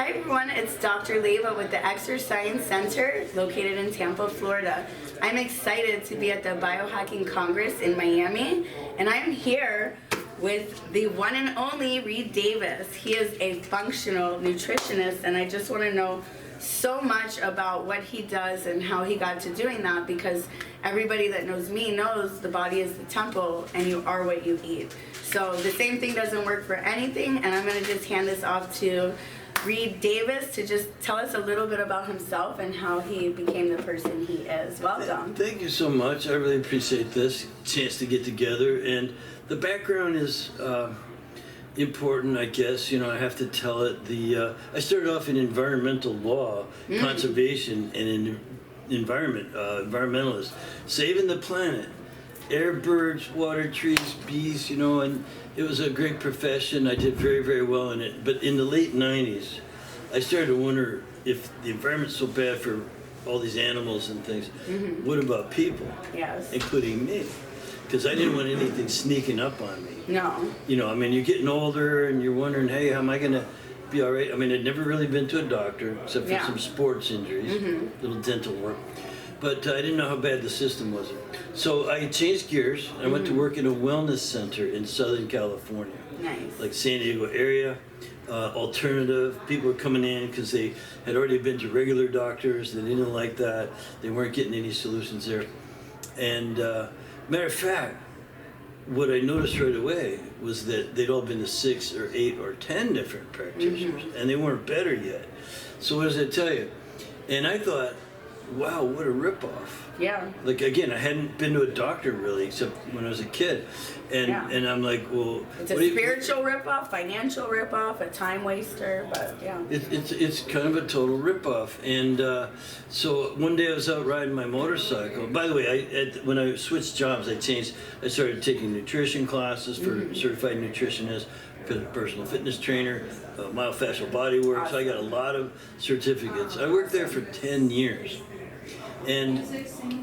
Hi everyone, it's Dr. Leiva with the ExerScience Center located in Tampa, Florida. I'm excited to be at the Biohacking Congress in Miami, and I'm here with the one and only Reed Davis. He is a functional nutritionist, and I just want to know so much about what he does and how he got to doing that, because everybody that knows me knows the body is the temple and you are what you eat. So the same thing doesn't work for anything, and I'm going to just hand this off to Reed Davis to just tell us a little bit about himself and how he became the person he is. Welcome. Thank you so much. I really appreciate this chance to get together. And the background is important, I guess. You know, I have to tell it. I started off in environmental law, conservation, and in environmentalist, saving the planet. Air, birds, water, trees, bees, you know, and it was a great profession. I did very, very well in it. But in the late 90s, I started to wonder, if the environment's so bad for all these animals and things, what about people? Yes. Including me. Because I didn't want anything sneaking up on me. No. You know, I mean, you're getting older and you're wondering, hey, how am I going to be all right? I mean, I'd never really been to a doctor except for some sports injuries, little dental work. But I didn't know how bad the system was. So I changed gears. I went to work in a wellness center in Southern California. Nice. Like San Diego area, alternative. People were coming in because they had already been to regular doctors. They didn't like that. They weren't getting any solutions there. And matter of fact, what I noticed right away was that they'd all been to 6 or 8 or 10 different practitioners, and they weren't better yet. So what does that tell you? And I thought, wow, what a ripoff. Yeah. Like, again, I hadn't been to a doctor really except when I was a kid. And I'm like, well, it's a spiritual ripoff, financial ripoff, a time waster, but yeah. It's kind of a total ripoff. And so one day I was out riding my motorcycle. By the way, when I switched jobs, I started taking nutrition classes for certified nutritionist, personal fitness trainer, myofascial bodywork. So I got a lot of certificates. I worked there for 10 years. And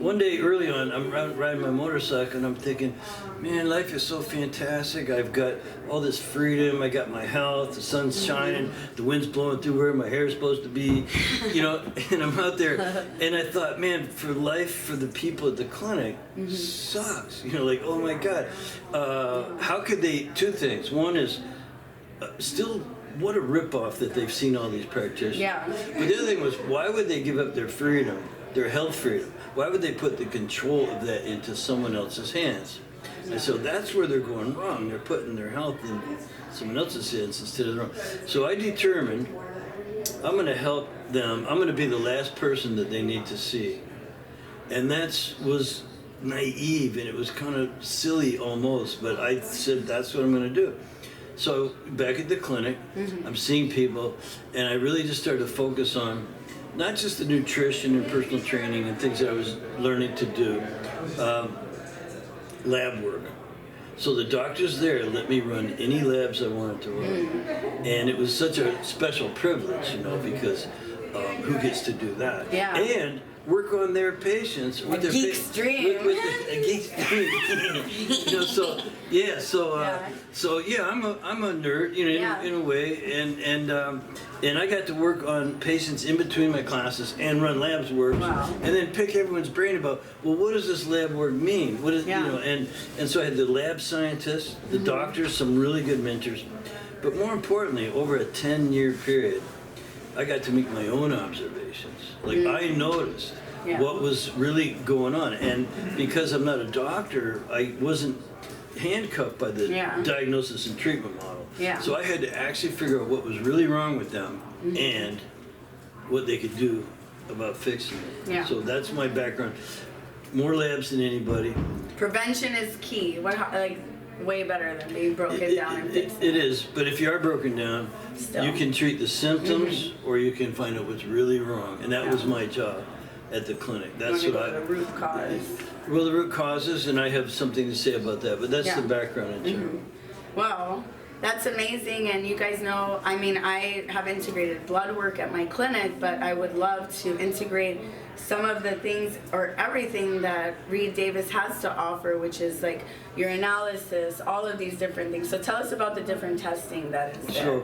one day early on, I'm riding my motorcycle and I'm thinking, man, life is so fantastic. I've got all this freedom. I got my health. The sun's shining. The wind's blowing through where my hair is supposed to be. You know, and I'm out there. And I thought, man, for life, for the people at the clinic, sucks. You know, like, oh my God. How could they? Two things. One is still, what a ripoff that they've seen all these practitioners. Yeah. But the other thing was, why would they give up their freedom? Their health freedom. Why would they put the control of that into someone else's hands? And so that's where they're going wrong. They're putting their health in someone else's hands instead of their own. So I determined I'm going to help them. I'm going to be the last person that they need to see. And that was naive, and it was kind of silly almost, but I said that's what I'm going to do. So back at the clinic, I'm seeing people, and I really just started to focus on not just the nutrition and personal training and things that I was learning to do, lab work. So the doctors there let me run any labs I wanted to run. And it was such a special privilege, you know, because who gets to do that? Yeah. And work on their patients with their geek's dream. A geek's dream. You know, so I'm a nerd, you know, in a way, and I got to work on patients in between my classes and run labs work, and then pick everyone's brain about, well, what does this lab work mean? What is you know, and so I had the lab scientists, the doctors, some really good mentors, but more importantly, over a 10-year period, I got to make my own observations. Like, I noticed what was really going on. And because I'm not a doctor, I wasn't handcuffed by the diagnosis and treatment model. So I had to actually figure out what was really wrong with them and what they could do about fixing it. So that's my background. More labs than anybody. Prevention is key. Way better than being broken down and fixed. It is, but if you are broken down, you can treat the symptoms or you can find out what's really wrong. And that was my job at the clinic. That's what the root cause. Well, the root causes, and I have something to say about that, but that's the background in general. Well, That's amazing, and you guys know, I mean, I have integrated blood work at my clinic, but I would love to integrate some of the things or everything that Reed Davis has to offer, which is like your analysis, all of these different things. So tell us about the different testing that is there.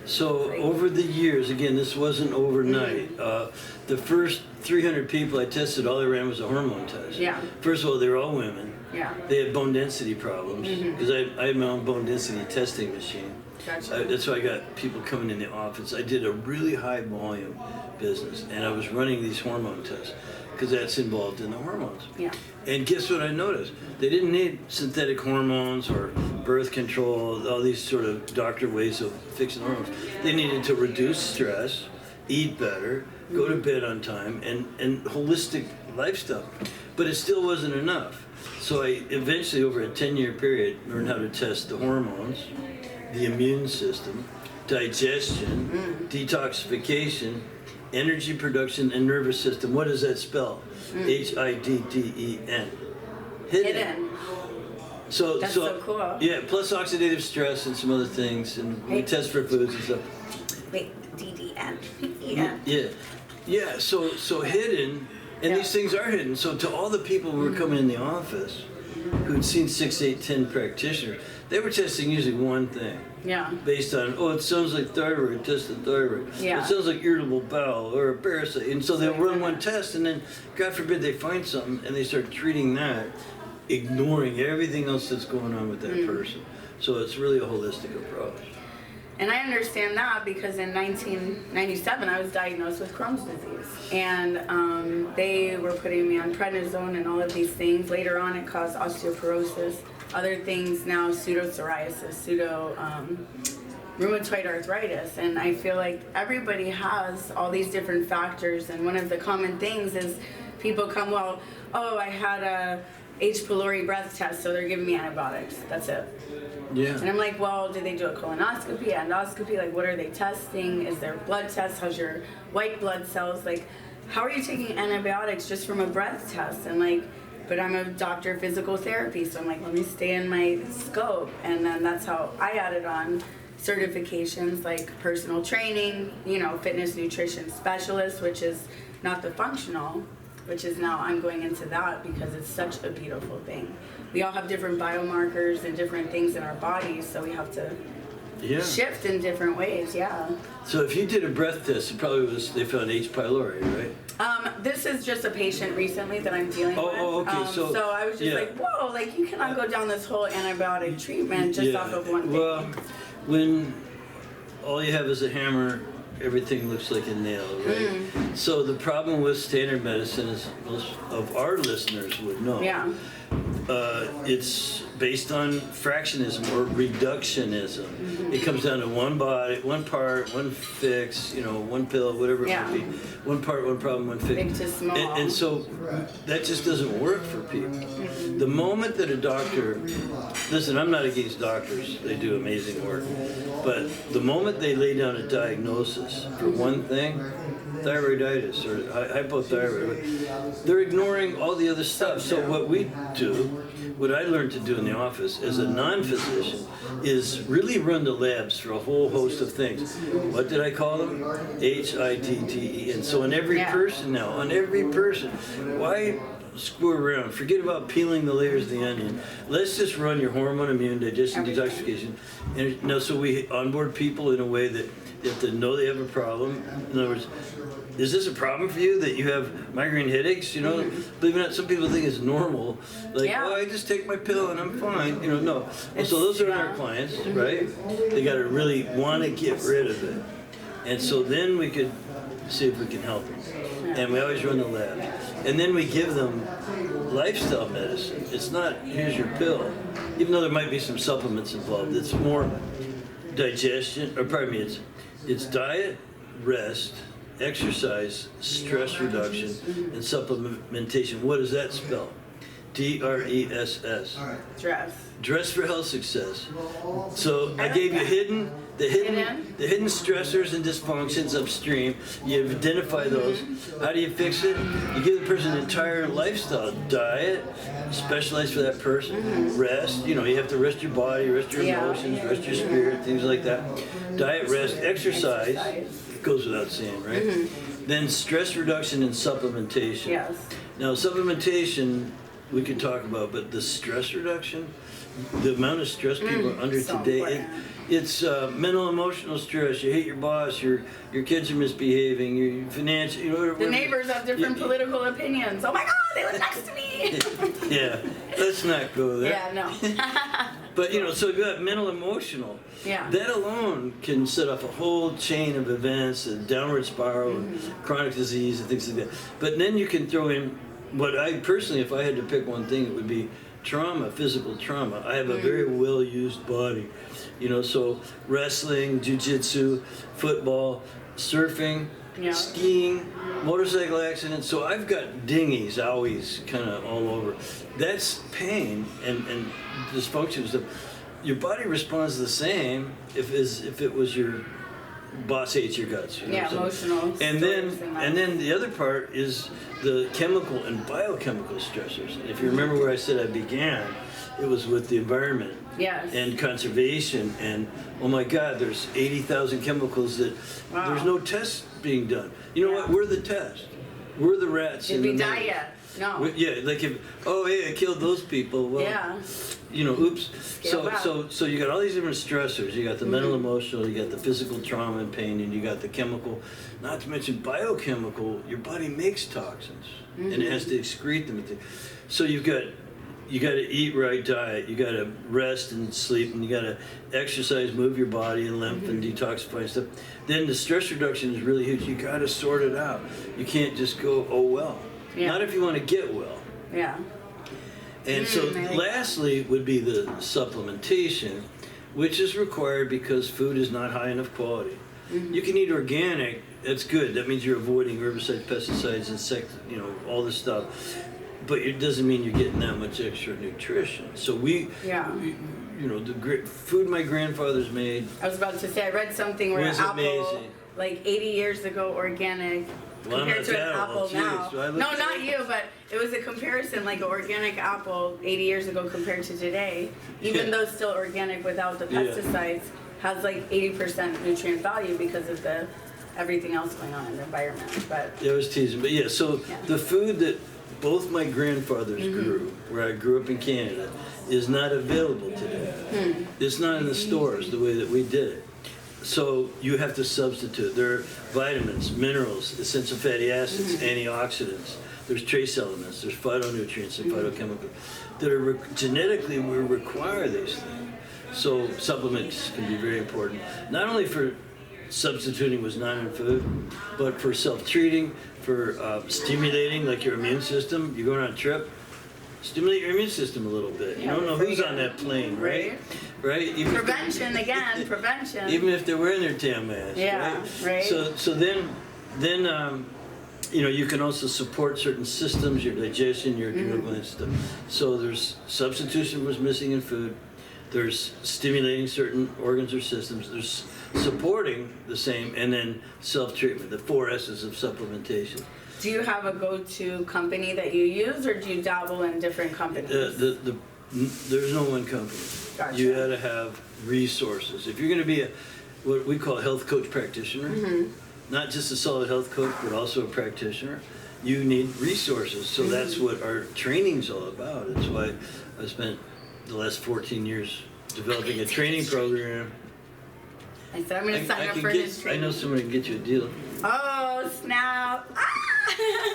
So over the years, again, this wasn't overnight. The first 300 people I tested, all they ran was a hormone test. Yeah. First of all, they were all women. Yeah. They had bone density problems because I had my own bone density testing machine. Gotcha. That's why I got people coming in the office. I did a really high volume business, and I was running these hormone tests because that's involved in the hormones. Yeah. And guess what I noticed? They didn't need synthetic hormones or birth control, all these sort of doctor ways of fixing hormones. They needed to reduce stress, eat better, go to bed on time, and holistic lifestyle. But it still wasn't enough. So I eventually, over a 10-year period, learned how to test the hormones, the immune system, digestion, detoxification, energy production, and nervous system. What does that spell? HIDDEN. Hidden. So That's so cool. Yeah, plus oxidative stress and some other things, and we test for foods and stuff. Wait, DDN. Yeah. Yeah. So hidden, and these things are hidden. So to all the people who were coming in the office, who'd seen 6, 8, 10 practitioners, they were testing usually one thing. Yeah. Based on, it sounds like thyroid, test the thyroid. Yeah. It sounds like irritable bowel or a parasite. And so they'll run one test, and then, God forbid, they find something, and they start treating that, ignoring everything else that's going on with that person. So it's really a holistic approach. And I understand that because in 1997 I was diagnosed with Crohn's disease, and they were putting me on prednisone and all of these things. Later on it caused osteoporosis, other things now pseudo-psoriasis, rheumatoid arthritis, and I feel like everybody has all these different factors, and one of the common things is people come, well, oh, I had a H. pylori breath test, so they're giving me antibiotics. That's it. Yeah. And I'm like, well, did they do a colonoscopy, endoscopy? Like, what are they testing? Is there blood tests? How's your white blood cells? Like, how are you taking antibiotics just from a breath test? And like, but I'm a doctor of physical therapy, so I'm like, let me stay in my scope. And then that's how I added on certifications like personal training, fitness nutrition specialist, which is not the functional, which is now I'm going into that because it's such a beautiful thing. We all have different biomarkers and different things in our bodies, so we have to shift in different ways, So if you did a breath test, it probably was, they found H. pylori, right? This is just a patient recently that I'm dealing with. Oh, okay. So I was just like, whoa, like you cannot go down this whole antibiotic treatment just off of one thing. Well, when all you have is a hammer, everything looks like a nail, right? So the problem with standard medicine, as most of our listeners would know, it's based on fractionism or reductionism. It comes down to one body, one part, one fix, one pill, whatever it might be. One part, one problem, one fix. Big to small. And so that just doesn't work for people. The moment that a doctor, listen, I'm not against doctors, they do amazing work, but the moment they lay down a diagnosis for one thing, thyroiditis or hypothyroid, they're ignoring all the other stuff. So what we do, what I learned to do in the office as a non-physician is really run the labs for a whole host of things. What did I call them? HIDDEN. So on every person now, why screw around? Forget about peeling the layers of the onion. Let's just run your hormone, immune, digestion, detoxification. And now, so we onboard people in a way that they have to know they have a problem. In other words, is this a problem for you that you have migraine headaches? Believe it or not, some people think it's normal. Like, I just take my pill and I'm fine. No. So those are our clients, right? They got to really want to get rid of it. And so then we could see if we can help them. And we always run the lab. And then we give them lifestyle medicine. It's not, here's your pill. Even though there might be some supplements involved, it's more digestion, it's diet, rest, exercise, stress reduction, and supplementation. What does that spell? DRESS. Dress. Dress for health success. So I gave you the hidden stressors and dysfunctions upstream. You identify those. How do you fix it? You give the person an entire lifestyle diet, specialized for that person. Rest. You have to rest your body, rest your emotions, rest your spirit, things like that. Diet, rest, exercise. Goes without saying, right? Then stress reduction and supplementation. Yes. Now supplementation we could talk about, but the stress reduction, the amount of stress people are under so today, it's mental, emotional stress. You hate your boss, your kids are misbehaving, your financial, whatever. The neighbors have different political opinions. Oh my God, they live next to me. Yeah, let's not go there. Yeah, no. But so you got mental, emotional. Yeah. That alone can set off a whole chain of events, a downward spiral, chronic disease, and things like that. But then you can throw in what I personally, if I had to pick one thing, it would be trauma, physical trauma. I have a very well-used body, so wrestling, jiu-jitsu, football, surfing, skiing, motorcycle accidents. So I've got dingies, owies, kind of all over. That's pain and dysfunction stuff. Your body responds the same if it was your boss hates your guts. Emotional. And then the other part is the chemical and biochemical stressors. And if you remember where I said I began, it was with the environment. Yes. And conservation, and oh my God, there's 80,000 chemicals that there's no tests being done. You know what? We're the test. We're the rats. Did we die yet? No. Like I killed those people. Well, oops. So you got all these different stressors. You got the mental, emotional, you got the physical trauma and pain, and you got the chemical, not to mention biochemical. Your body makes toxins, and it has to excrete them. So you got to eat right diet. You got to rest and sleep, and you got to exercise, move your body and lymph and detoxify and stuff. Then the stress reduction is really huge. You got to sort it out. You can't just go, oh well. Yeah. Not if you want to get well. Yeah. And so lastly would be the supplementation, which is required because food is not high enough quality. You can eat organic, that's good. That means you're avoiding herbicides, pesticides, insects, all this stuff. But it doesn't mean you're getting that much extra nutrition. So the great food my grandfathers made. I was about to say, I read something where an apple, amazing. Like 80 years ago, organic, compared to an apple now. So no, not you, but it was a comparison, like an organic apple 80 years ago compared to today, even though it's still organic without the pesticides, has like 80% nutrient value because of everything else going on in the environment. But I was teasing, but the food that both my grandfathers grew, where I grew up in Canada, is not available today. It's not in the stores the way that we did it. So you have to substitute. There are vitamins, minerals, essential fatty acids, antioxidants. There's trace elements. There's phytonutrients and phytochemicals that are genetically we require these things. So supplements can be very important, not only for substituting what's not in food, but for self-treating, for stimulating like your immune system. You're going on a trip, stimulate your immune system a little bit. You don't know who's on that plane, right? Right? Prevention again, prevention. Even if they're wearing their damn mask, right? So then you can also support certain systems, your digestion, your adrenal glands stuff. So there's substitution was missing in food. There's stimulating certain organs or systems. There's supporting the same, and then self-treatment, the 4 S's of supplementation. Do you have a go-to company that you use, or do you dabble in different companies? There's no one company. Gotcha. You got to have resources. If you're going to be what we call a health coach practitioner, not just a solid health coach, but also a practitioner, you need resources. So that's what our training's all about. It's why I spent the last 14 years developing a training program. I said I'm going to sign up for his training. I know someone can get you a deal. Oh, snap.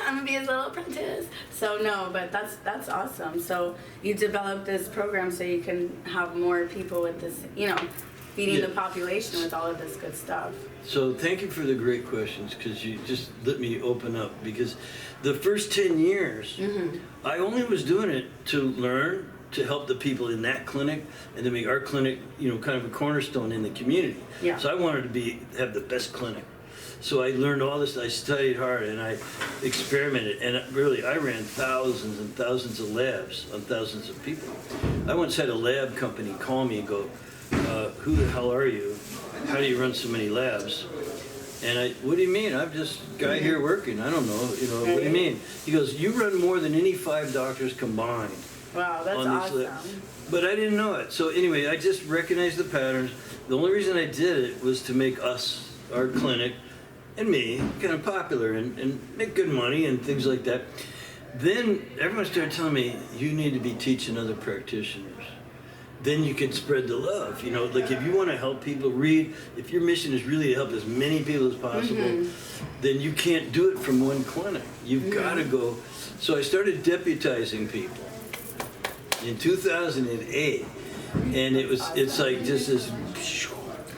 I'm going to be his little apprentice. So no, but that's awesome. So you developed this program so you can have more people with this, feeding the population with all of this good stuff. So thank you for the great questions, because you just let me open up, because the first 10 years, I only was doing it to learn, to help the people in that clinic, and to make our clinic, kind of a cornerstone in the community. Yeah. So I wanted to have the best clinic. So I learned all this. I studied hard and I experimented. And really, I ran thousands and thousands of labs on thousands of people. I once had a lab company call me and go, who the hell are you? How do you run so many labs? And what do you mean? I'm just a guy here working. I don't know. What do you mean? He goes, you run more than any 5 doctors combined. Wow, that's awesome. But I didn't know it. So anyway, I just recognized the patterns. The only reason I did it was to make us, our clinic, and me, kind of popular and make good money and things like that. Then everyone started telling me, you need to be teaching other practitioners. Then you can spread the love. Like if you want to help people read, if your mission is really to help as many people as possible, then you can't do it from one clinic. You've got to go. So I started deputizing people in 2008, and it's like just this.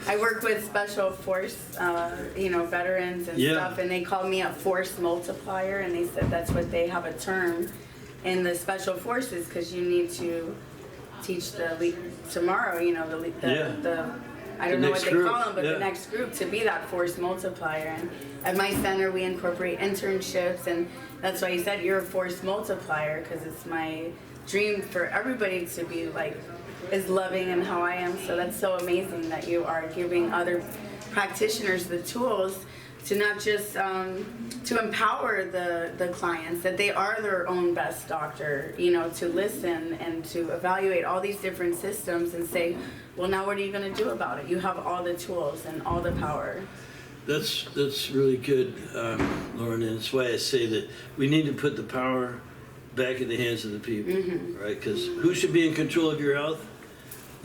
I work with special force, veterans and stuff, and they call me a force multiplier, and they said that's what they have a term in the special forces, because you need to teach the tomorrow, I don't know what they call them, but the next group to be that force multiplier. And at my center, we incorporate internships, and that's why you said you're a force multiplier, because it's my dream for everybody to be like as loving and how I am. So that's so amazing that you are giving other practitioners the tools to not just to empower the clients, that they are their own best doctor, to listen and to evaluate all these different systems and say, well, now what are you going to do about it? You have all the tools and all the power. That's really good, Lauren, and that's why I say that we need to put the power back in the hands of the people, right? Because who should be in control of your health?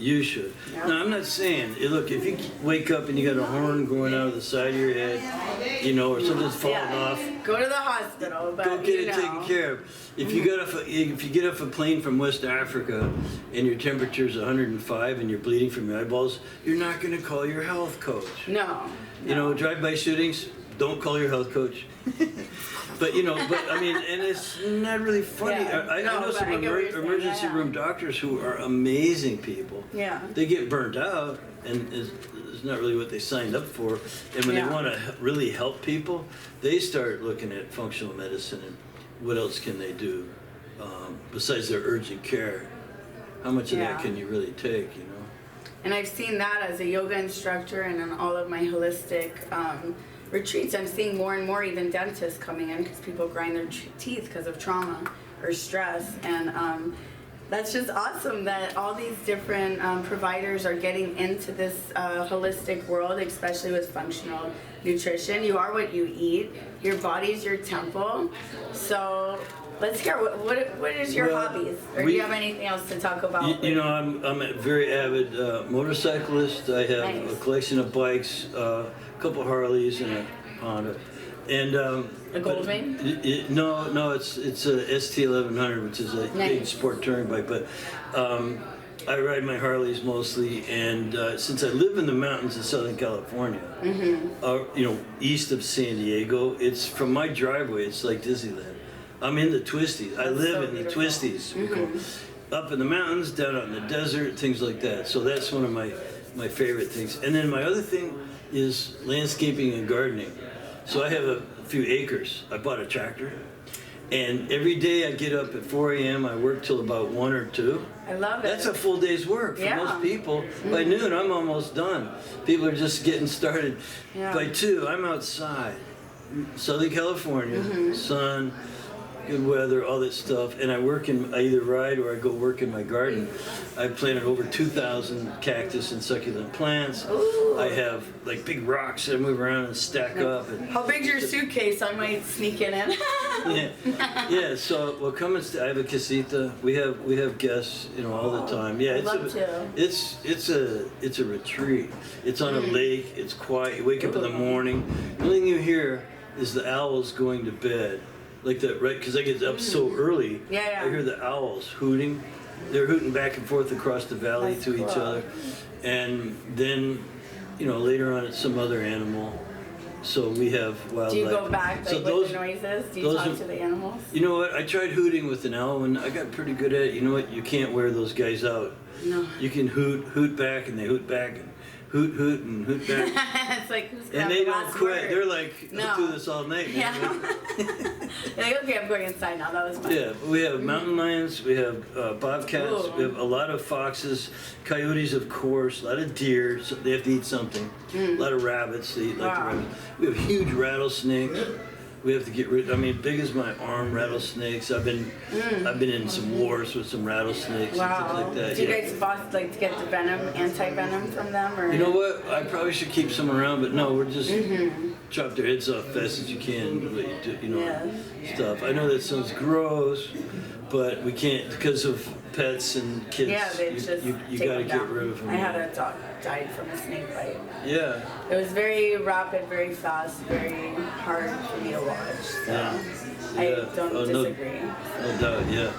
You should. Yep. Now, I'm not saying, look, if you wake up and you got a horn going out of the side of your head, or something's falling off, go to the hospital. But, go get it taken care of. If you get off a plane from West Africa and your temperature's 105 and you're bleeding from your eyeballs, you're not going to call your health coach. No. Drive-by shootings, don't call your health coach. But I mean, and it's not really funny. Yeah. I know some emergency room doctors who are amazing people. Yeah. They get burnt out, and it's not really what they signed up for. And when they want to really help people, they start looking at functional medicine and what else can they do besides their urgent care. How much of that can you really take? And I've seen that as a yoga instructor and in all of my holistic retreats. I'm seeing more and more even dentists coming in because people grind their teeth because of trauma or stress. And that's just awesome that all these different providers are getting into this holistic world, especially with functional nutrition. You are what you eat. Your body's your temple. So let's hear, what is your hobbies? Or do you have anything else to talk about? I'm a very avid motorcyclist. I have a collection of bikes, a couple Harleys and a Honda. And a Goldwing? No, it's a ST1100, which is a big sport touring bike. But I ride my Harleys mostly, and since I live in the mountains in Southern California, east of San Diego, it's from my driveway. It's like Disneyland. I'm in the twisties. I live in the twisties. Up in the mountains, down out in the desert, things like that. So that's one of my favorite things. And then my other thing is landscaping and gardening. So I have a few acres. I bought a tractor. And every day I get up at 4 a.m. I work till about 1 or 2. I love it. That's a full day's work for most people. By noon, I'm almost done. People are just getting started. By 2, I'm outside. Southern California, sun, good weather, all that stuff, and I either ride or I go work in my garden. I planted over 2,000 cactus and succulent plants. Ooh. I have like big rocks that I move around and stack up. And how big's your suitcase? I might sneak it in. yeah. So come and I have a casita. We have guests, all the time. Yeah, it's a retreat. It's on a lake. It's quiet. You wake up in the morning. The only thing you hear is the owls going to bed. Like that, right? Because I get up so early. I hear the owls hooting. They're hooting back and forth across the valley to each other. And then, later on it's some other animal. So we have wildlife. Do you go back with the noises? Do you talk to the animals? You know what? I tried hooting with an owl and I got pretty good at it. You know what? You can't wear those guys out. No. You can hoot back and they hoot back. hoot hoot and hoot back. It's like, who's And they don't quit. Word? They're like, No. I'll do this all night, man. Yeah. They're like, okay, I'm going inside now. That was fun. Yeah, we have mountain lions, we have bobcats, Ooh. we have a lot of foxes, coyotes, of course, a lot of deer. So they have to eat something. A lot of rabbits. They eat like the Wow. rabbits. We have huge rattlesnakes. We have to get rid. I mean, big as my arm rattlesnakes. I've been in some wars with some rattlesnakes and Wow. things like that. Do you yeah. guys both like to get the venom, anti-venom from them? Or? You know what? I probably should keep some around, but no, we're just chop their heads off fast as you can. You know, Yeah. stuff. I know that sounds gross, but we can't because of pets and kids. Yeah, they just you take got to them get down. rid of them. I had a dog died from a snake bite. Yeah. It was very rapid, very fast, very hard for me to watch. So Yeah. I Yeah. don't Oh, disagree. No doubt. Yeah.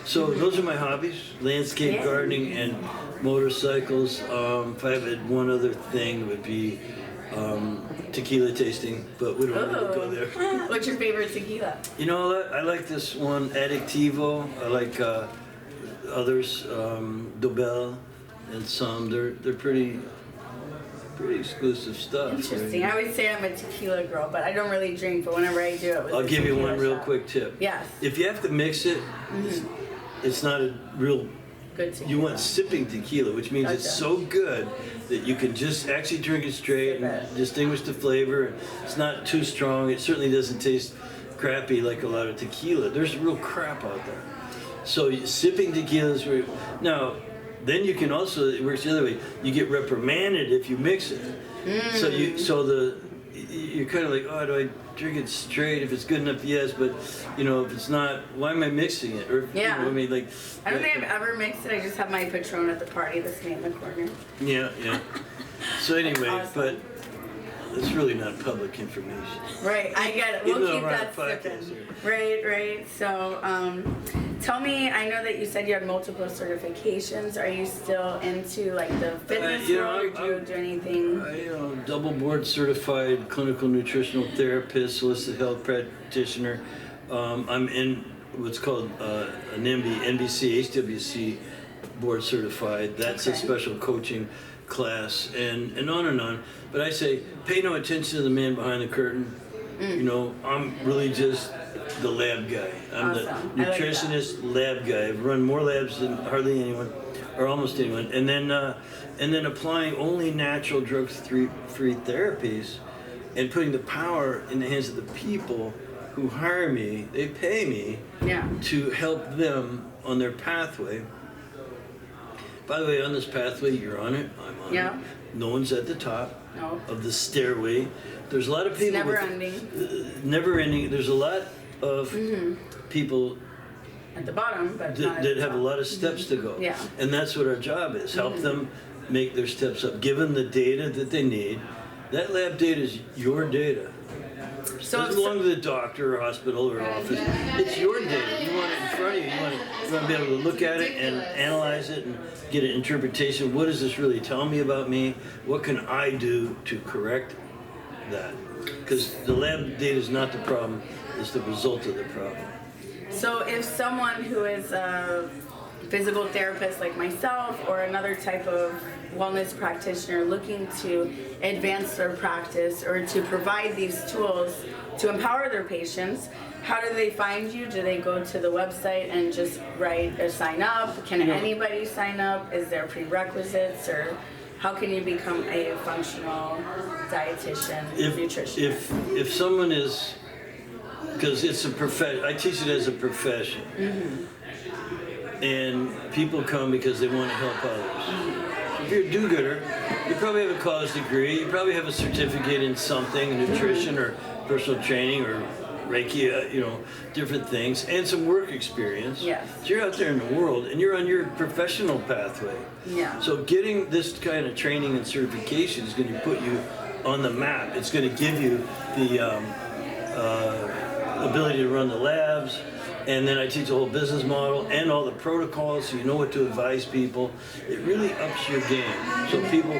So those are my hobbies: landscape Yeah. gardening and motorcycles. If I had one other thing, it would be tequila tasting, but we don't want to go there. What's your favorite tequila? You know what? I like this one, Addictivo. I like others, Dobel, and some. They're pretty exclusive stuff. Interesting. I would say I'm a tequila girl, but I don't really drink. But whenever I do, it was I'll a give you tequila one real shot. quick tip. Yes. If you have to mix it, it's not a real. Good tequila. You want sipping tequila, which means it's Gotcha. so good that you can just actually drink it straight Sip and it. distinguish the flavor. It's not too strong. It certainly doesn't taste crappy like a lot of tequila. There's real crap out there. So sipping tequila is very. Now, then you can also, it works the other way. You get reprimanded if you mix it. You're kind of like, oh, do I drink it straight? If it's good enough, yes, but if it's not, why am I mixing it? Or Yeah. I mean, like. I don't think I've ever mixed it. I just have my Patron at the party that's me in the corner. Yeah. So anyway, Awesome. but it's really not public information. Right, I get it. We'll Even though keep we're on that a podcast sipping. here. Right. So, tell me, I know that you said you had multiple certifications. Are you still into like the fitness world, or do you do anything? I double board certified clinical nutritional therapist, holistic health practitioner. I'm in what's called an NBC, HWC board certified. That's a Okay. special coaching class, and on and on. But I say, pay no attention to the man behind the curtain. I'm really just the lab guy. I'm Awesome. the I like that. nutritionist lab guy. I've run more labs than hardly anyone, or almost anyone. And then applying only natural drug-free therapies, and putting the power in the hands of the people who hire me. They pay me Yeah. to help them on their pathway. By the way, on this pathway, you're on it. I'm on Yeah. it. No one's at the top No. of the stairway. There's a lot of It's people. never with- ending. Never ending. There's a lot of people At the bottom, but not at that the have a top. lot of steps to go. Yeah. And that's what our job is. Help them make their steps up. Give them the data that they need. That lab data is your data. So It if doesn't belong to the doctor or hospital or office. It's your data. You want it in front of you. You want to be able to look at it and analyze it and get an interpretation. What does this really tell me about me? What can I do to correct that? Because the lab data is not the problem. It's the result of the problem. So if someone who is a physical therapist like myself or another type of wellness practitioner looking to advance their practice or to provide these tools to empower their patients, how do they find you? Do they go to the website and just write or sign up? Can anybody sign up? Is there prerequisites, or how can you become a functional dietitian, nutritionist? If someone is, because it's a profession, I teach it as a profession, and people come because they want to help others. If you're a do-gooder, you probably have a college degree, you probably have a certificate in something, nutrition or personal training or Reiki, different things, and some work experience. Yes. So you're out there in the world, and you're on your professional pathway. Yeah. So getting this kind of training and certification is going to put you on the map. It's going to give you the ability to run the labs, and then I teach the whole business model and all the protocols, so you know what to advise people. It really ups your game. So people,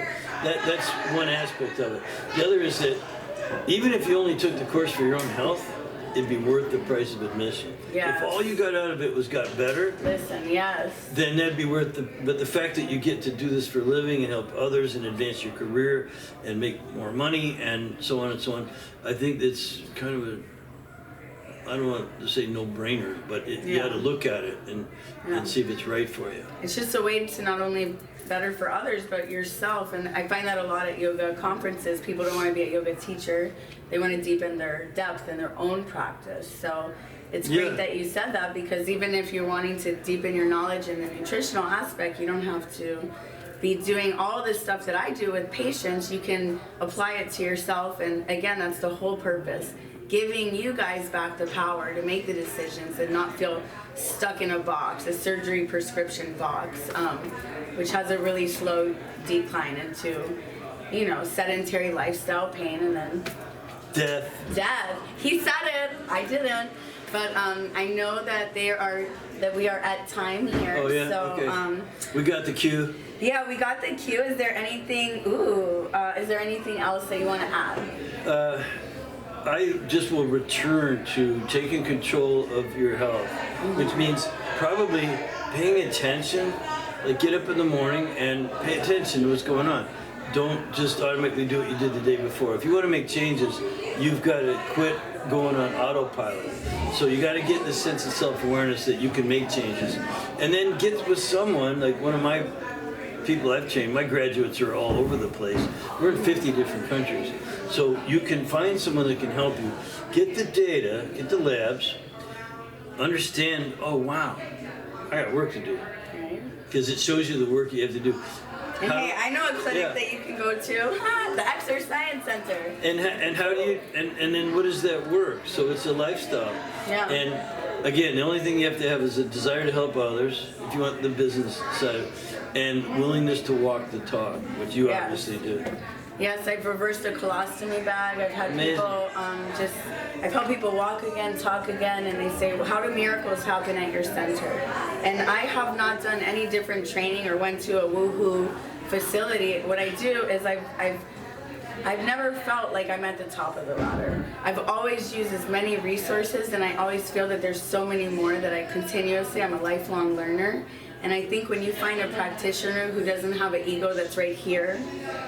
that's one aspect of it. The other is that even if you only took the course for your own health, it'd be worth the price of admission. Yes. If all you got out of it was got better, Listen, yes. then that'd be worth the. But the fact that you get to do this for a living and help others and advance your career and make more money and so on and so on, I think it's kind of a. I don't want to say no-brainer, but you got to look at it and see if it's right for you. It's just a way to not only better for others, but yourself. And I find that a lot at yoga conferences. People don't want to be a yoga teacher. They want to deepen their depth in their own practice. So it's great that you said that, because even if you're wanting to deepen your knowledge in the nutritional aspect, you don't have to be doing all this stuff that I do with patients. You can apply it to yourself. And again, that's the whole purpose. Giving you guys back the power to make the decisions and not feel stuck in a box, a surgery prescription box, which has a really slow decline into, sedentary lifestyle, pain, and then Death. He said it. I didn't. But I know that we are at time here. Oh yeah. So, Okay. We got the cue. Yeah, we got the cue. Is there anything? Is there anything else that you want to add? I just will return to taking control of your health, which means probably paying attention. Like, get up in the morning and pay attention to what's going on. Don't just automatically do what you did the day before. If you want to make changes, you've got to quit going on autopilot. So you got to get the sense of self-awareness that you can make changes. And then get with someone, like one of my people I've trained, my graduates are all over the place. We're in 50 different countries. So you can find someone that can help you. Get the data, get the labs, understand, oh wow, I got work to do. Because it shows you the work you have to do. And hey, I know a clinic that you can go to, the ExerScience Center. And how do you, and then what does that work? So it's a lifestyle. Yeah. And again, the only thing you have to have is a desire to help others, if you want the business side, and willingness to walk the talk, which you obviously do. Yes, I've reversed a colostomy bag. I've had Amazing. people I've helped people walk again, talk again, and they say, well, how do miracles happen at your center? And I have not done any different training or went to a woohoo facility. What I do is I've never felt like I'm at the top of the ladder. I've always used as many resources, and I always feel that there's so many more that I'm a lifelong learner. And I think when you find a practitioner who doesn't have an ego that's right here,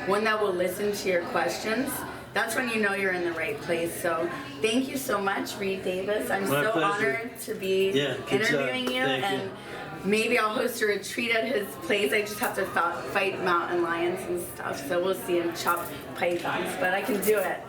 one that will listen to your questions, that's when you know you're in the right place. So thank you so much, Reed Davis. I'm so honored to be interviewing you. And maybe I'll host a retreat at his place. I just have to fight mountain lions and stuff. So we'll see him chop pythons, but I can do it.